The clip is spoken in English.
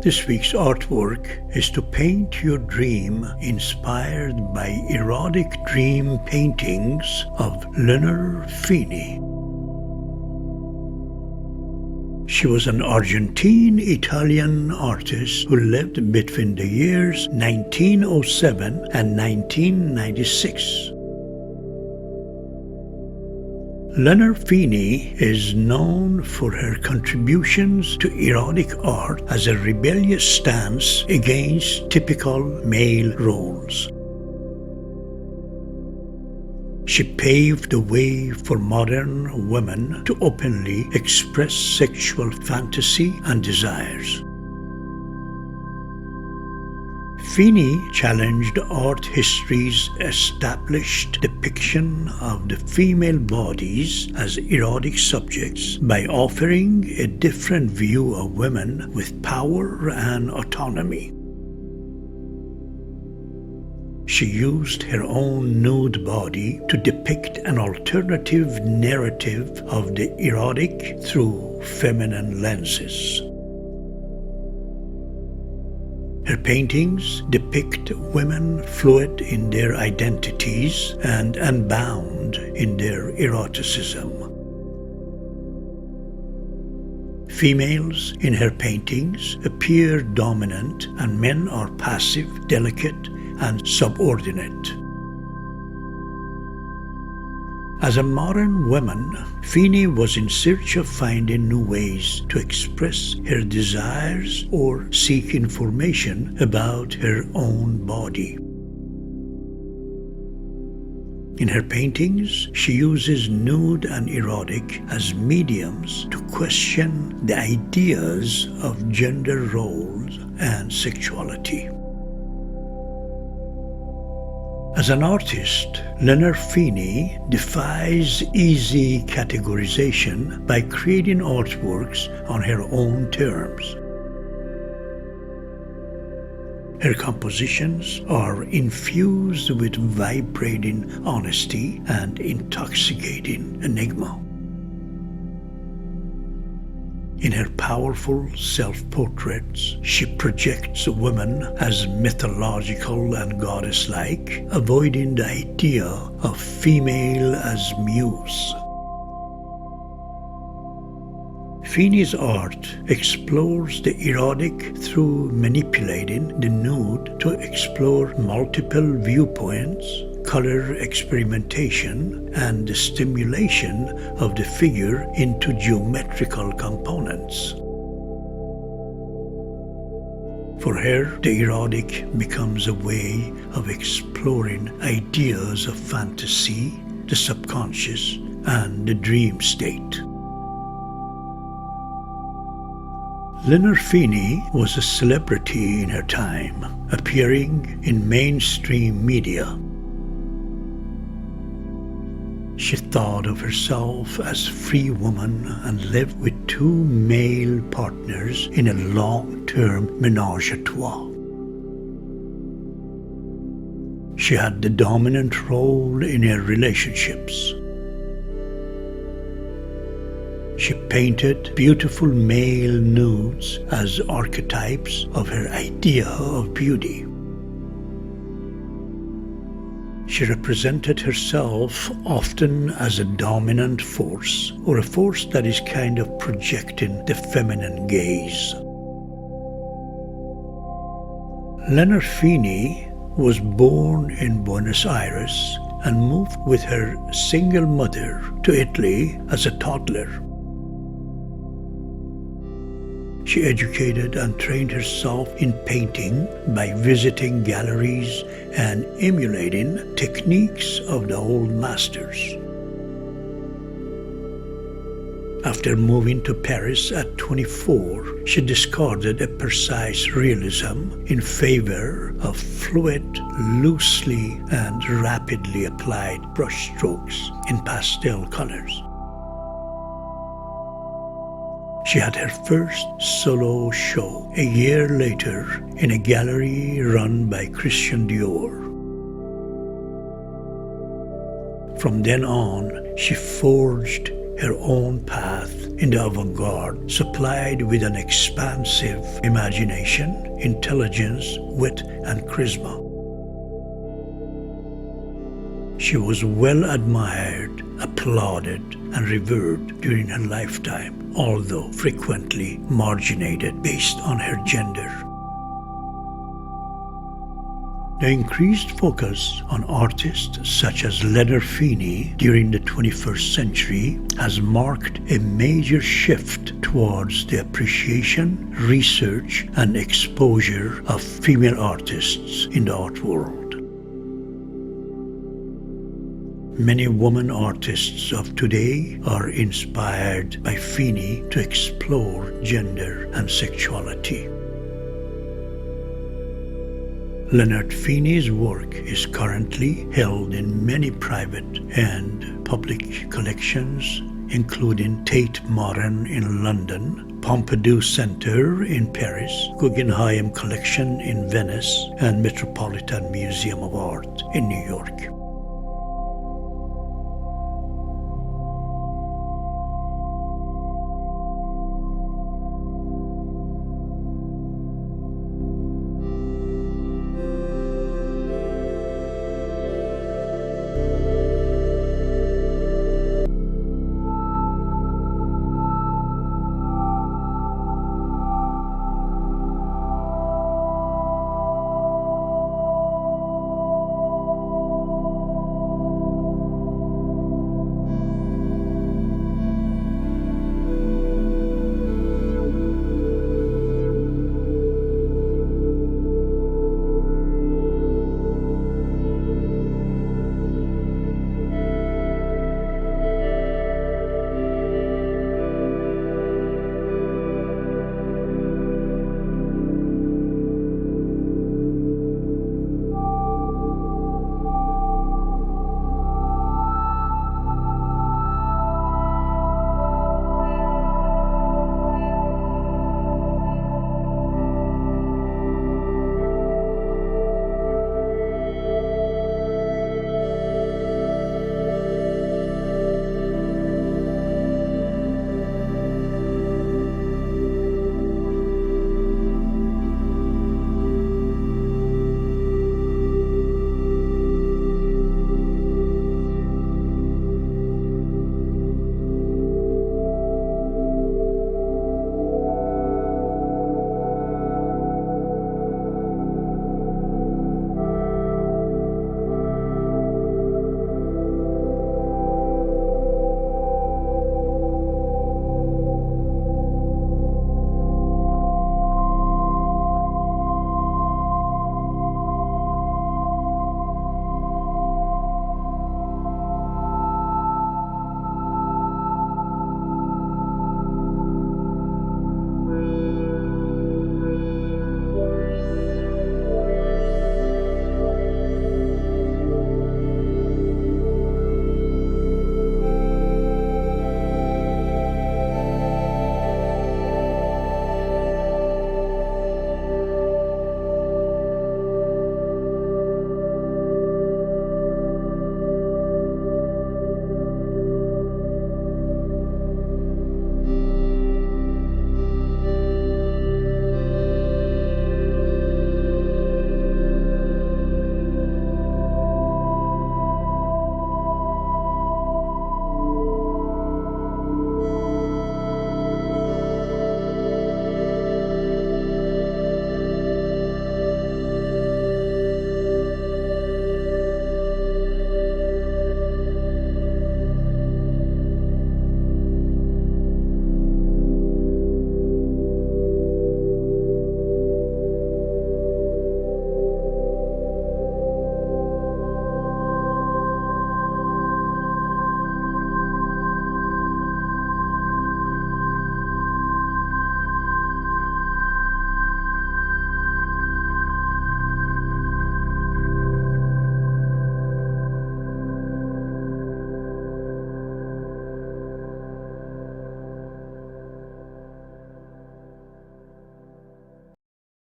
This week's artwork is To Paint Your Dream, inspired by erotic dream paintings of Leonor Fini. She was an Argentine-Italian artist who lived between the years 1907 and 1996. Leonor Fini is known for her contributions to erotic art as a rebellious stance against typical male roles. She paved the way for modern women to openly express sexual fantasy and desires. Fini challenged art history's established depiction of the female bodies as erotic subjects by offering a different view of women with power and autonomy. She used her own nude body to depict an alternative narrative of the erotic through feminine lenses. Her paintings depict women fluid in their identities and unbound in their eroticism. Females in her paintings appear dominant and men are passive, delicate, and subordinate. As a modern woman, Fini was in search of finding new ways to express her desires or seek information about her own body. In her paintings, she uses nude and erotic as mediums to question the ideas of gender roles and sexuality. As an artist, Leonor Fini defies easy categorization by creating artworks on her own terms. Her compositions are infused with vibrating honesty and intoxicating enigma. In her powerful self-portraits, she projects women as mythological and goddess-like, avoiding the idea of female as muse. Fini's art explores the erotic through manipulating the nude to explore multiple viewpoints, color experimentation, and the stimulation of the figure into geometrical components. For her, the erotic becomes a way of exploring ideas of fantasy, the subconscious, and the dream state. Leonor Fini was a celebrity in her time, appearing in mainstream media. She thought of herself as a free woman and lived with two male partners in a long-term menage a trois. She had the dominant role in her relationships. She painted beautiful male nudes as archetypes of her idea of beauty. She represented herself often as a dominant force, or a force that is kind of projecting the feminine gaze. Leonor Fini was born in Buenos Aires and moved with her single mother to Italy as a toddler. She educated and trained herself in painting by visiting galleries and emulating techniques of the old masters. After moving to Paris at 24, she discarded a precise realism in favor of fluid, loosely and rapidly applied brushstrokes in pastel colors. She had her first solo show a year later in a gallery run by Christian Dior. From then on, she forged her own path in the avant-garde, supplied with an expansive imagination, intelligence, wit, and charisma. She was well admired, applauded, and revered during her lifetime, although frequently marginated based on her gender. The increased focus on artists such as Leonor Fini during the 21st century has marked a major shift towards the appreciation, research, and exposure of female artists in the art world. Many women artists of today are inspired by Fini to explore gender and sexuality. Leonor Fini's work is currently held in many private and public collections, including Tate Modern in London, Pompidou Center in Paris, Guggenheim Collection in Venice, and Metropolitan Museum of Art in New York.